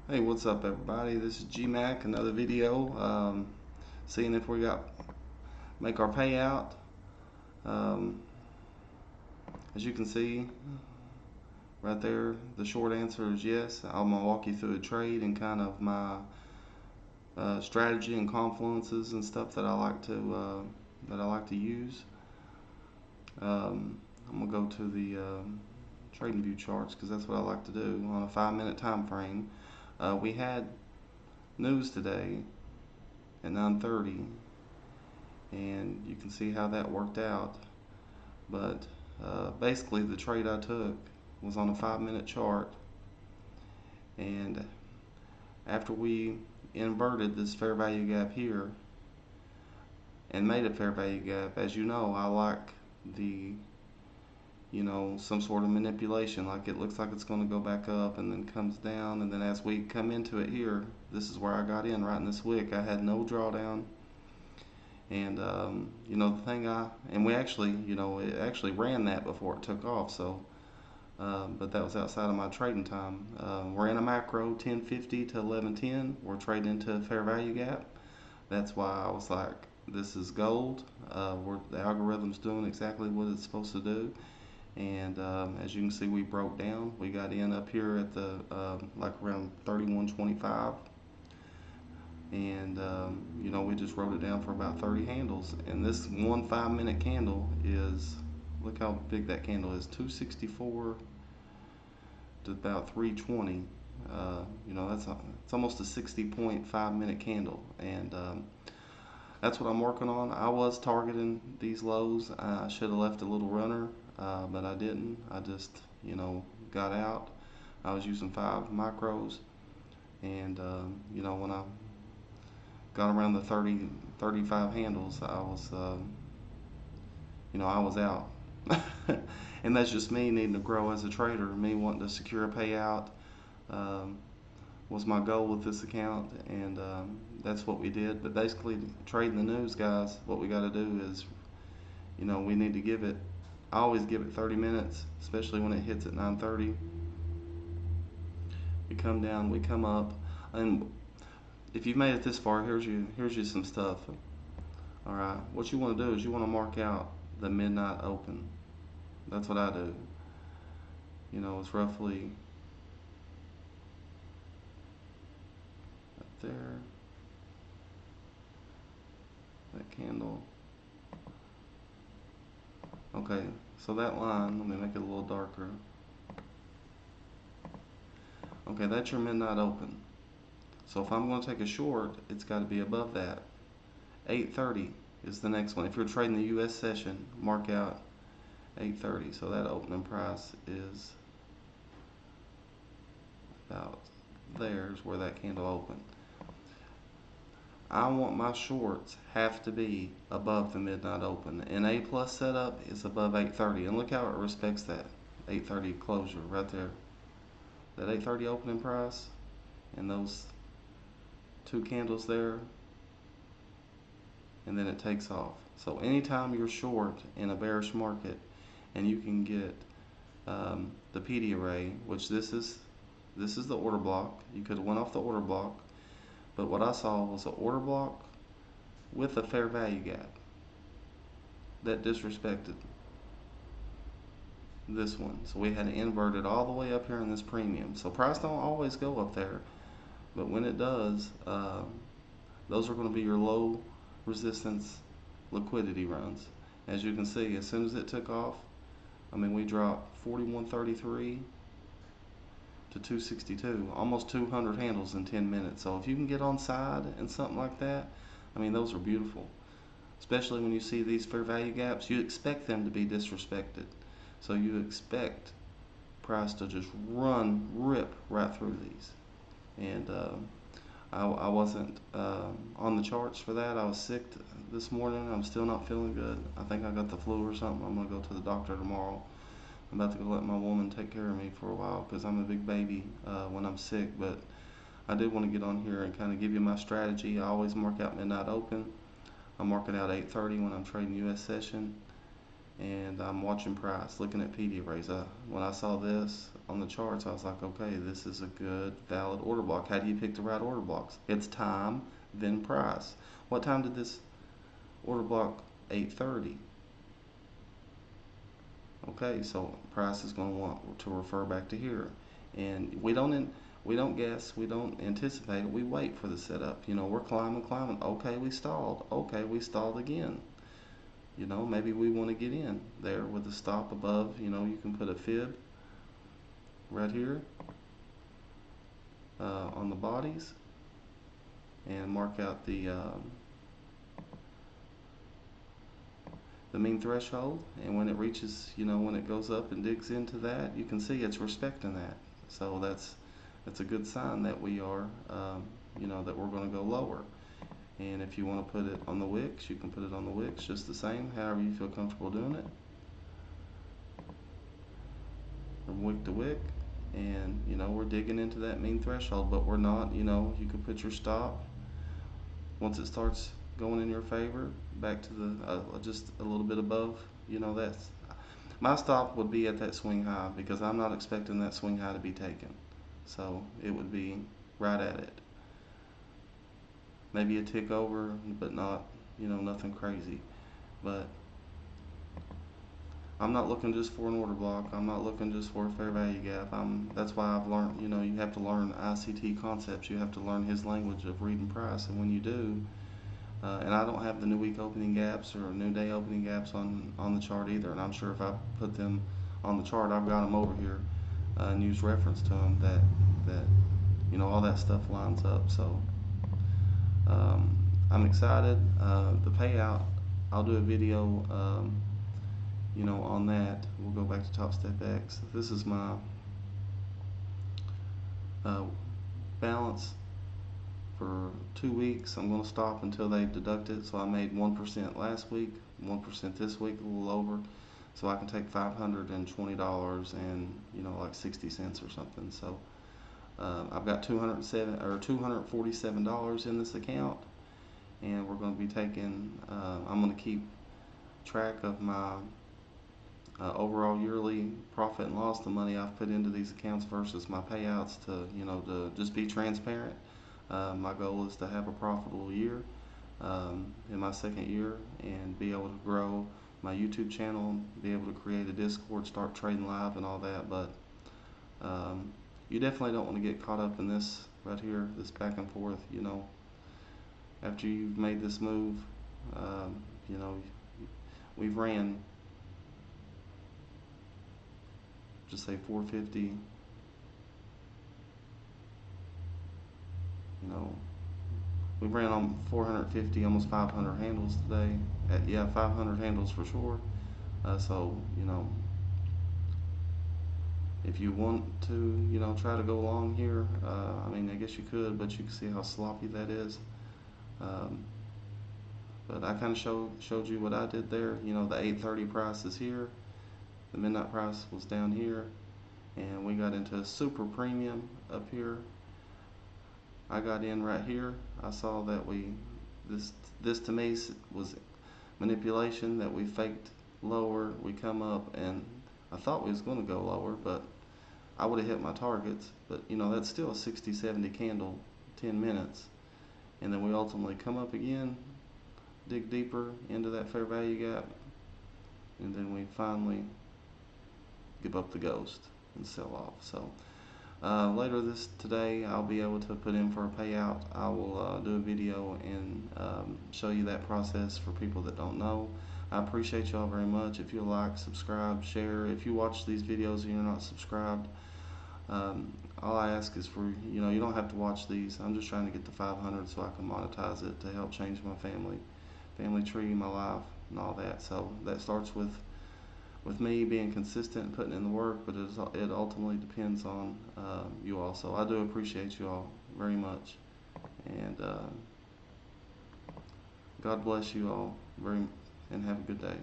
Hey, what's up, everybody? This is GMAC, another video. Seeing if we got make our payout. Um, as you can see right there, the short answer is yes. I'm gonna walk you through a trade and kind of my strategy and confluences and stuff that I like to use. I'm gonna go to the trading view charts because that's what I like to do on a 5-minute time frame. We had news today at 9:30, and you can see how that worked out. But basically, the trade I took was on a 5-minute chart, and after we inverted this fair value gap here and made a fair value gap, as you know, I like the some sort of manipulation, like it looks like it's going to go back up and then comes down, and then as we come into it here, this is where I got in right in this wick. I had no drawdown. And the thing we actually, it actually ran that before it took off. So, but that was outside of my trading time. We're in a macro 1050 to 1110. We're trading into a fair value gap. That's why I was like, this is gold. The algorithm's doing exactly what it's supposed to do. And as you can see, we broke down. We got in up here at the like around 31.25, and we just wrote it down for about 30 handles. And this one 5-minute candle is, look how big that candle is, 264 to about 320. It's almost a 60-point 5-minute candle, and that's what I'm working on. I was targeting these lows. I should have left a little runner, but I didn't. I just got out. I was using 5 micros, and when I got around the 30, 35 handles, I was out. And that's just me needing to grow as a trader, me wanting to secure a payout. Um, was my goal with this account, and that's what we did. But basically, trading the news, guys, what we got to do is, we need to give it, I always give it 30 minutes, especially when it hits at 9:30. We come down, we come up, and if you've made it this far, here's you some stuff. All right, what you want to do is you want to mark out the midnight open. That's what I do. It's roughly right there, that candle. Okay, so that line, let me make it a little darker. Okay, that's your midnight open. So if I'm going to take a short, it's got to be above that. 8:30 is the next one. If you're trading the US session, mark out 8:30. So that opening price is about there's where that candle opened. I want my shorts have to be above the midnight open. An A plus setup is above 8:30, and look how it respects that 8:30 closure right there. That 8:30 opening price and those 2 candles there, and then it takes off. So anytime you're short in a bearish market, and you can get the PD array, which this is the order block. You could have went off the order block, but what I saw was an order block with a fair value gap that disrespected this one. So we had to invert it all the way up here in this premium. So price don't always go up there, but when it does, those are going to be your low resistance liquidity runs. As you can see, as soon as it took off, we dropped 41.33 to 262, almost 200 handles in 10 minutes. So if you can get on side and something like that, those are beautiful. Especially when you see these fair value gaps, you expect them to be disrespected. So you expect price to just rip right through these. And I wasn't on the charts for that. I was sick this morning. I'm still not feeling good. I think I got the flu or something. I'm going to go to the doctor tomorrow. I'm about to go let my woman take care of me for a while because I'm a big baby when I'm sick. But I did want to get on here and kind of give you my strategy. I always mark out midnight open. I'm marking out 8:30 when I'm trading US session. And I'm watching price, looking at PD arrays. When I saw this, on the charts, I was like, okay, this is a good, valid order block. How do you pick the right order blocks? It's time, then price. What time did this order block? 8:30. Okay, so price is going to want to refer back to here, and we don't guess, we don't anticipate it. We wait for the setup. You know, we're climbing, climbing. Okay, we stalled. Okay, we stalled again. You know, maybe we want to get in there with a stop above. You know, you can put a fib right here on the bodies and mark out the mean threshold, and when it reaches, you know, when it goes up and digs into that, you can see it's respecting that. So that's a good sign that we are, you know, that we're going to go lower. And if you want to put it on the wicks, you can put it on the wicks just the same, however you feel comfortable doing it, from wick to wick. And you know, we're digging into that mean threshold, but we're not, you know, you can put your stop once it starts going in your favor back to the just a little bit above. You know, that's my stop would be at that swing high, because I'm not expecting that swing high to be taken, so it would be right at it, maybe a tick over, but not, you know, nothing crazy. But I'm not looking just for an order block. I'm not looking just for a fair value gap. That's why I've learned, you know, you have to learn ICT concepts. You have to learn his language of reading price. And when you do, and I don't have the new week opening gaps or new day opening gaps on the chart either. And I'm sure if I put them on the chart, I've got them over here and use reference to them, that you know, all that stuff lines up. So I'm excited. The payout, I'll do a video. You know, on that, we'll go back to Top Step X. This is my balance for 2 weeks. I'm going to stop until they deduct it. So I made 1% last week, 1% this week, a little over. So I can take $520 and, you know, like 60 cents or something. So I've got $247 in this account, and we're going to be taking. I'm going to keep track of my overall yearly profit and loss, the money I've put into these accounts versus my payouts, to, you know, to just be transparent. My goal is to have a profitable year in my second year, and be able to grow my YouTube channel, be able to create a Discord, start trading live and all that. But you definitely don't want to get caught up in this right here, this back and forth. You know, after you've made this move, you know, we've ran, just say 450, you know, we ran on 450, almost 500 handles today. Yeah, 500 handles for sure. So, you know, if you want to, you know, try to go long here, I mean, I guess you could, but you can see how sloppy that is. But I kind of showed you what I did there. You know, the 8:30 price is here, the midnight price was down here, and we got into a super premium up here. I got in right here. I saw that this to me was manipulation, that we faked lower, we come up, and I thought we was going to go lower, but I would have hit my targets. But you know, that's still a 60-70 candle, 10 minutes, and then we ultimately come up again, dig deeper into that fair value gap, and then we finally give up the ghost and sell off. So later today, I'll be able to put in for a payout. I will do a video and show you that process for people that don't know. I appreciate y'all very much. If you like, subscribe, share. If you watch these videos and you're not subscribed, all I ask is for, you know, you don't have to watch these. I'm just trying to get to 500 so I can monetize it to help change my family tree, my life, and all that. So that starts with me being consistent and putting in the work, but it ultimately depends on you all. So I do appreciate you all very much, and God bless you all and have a good day.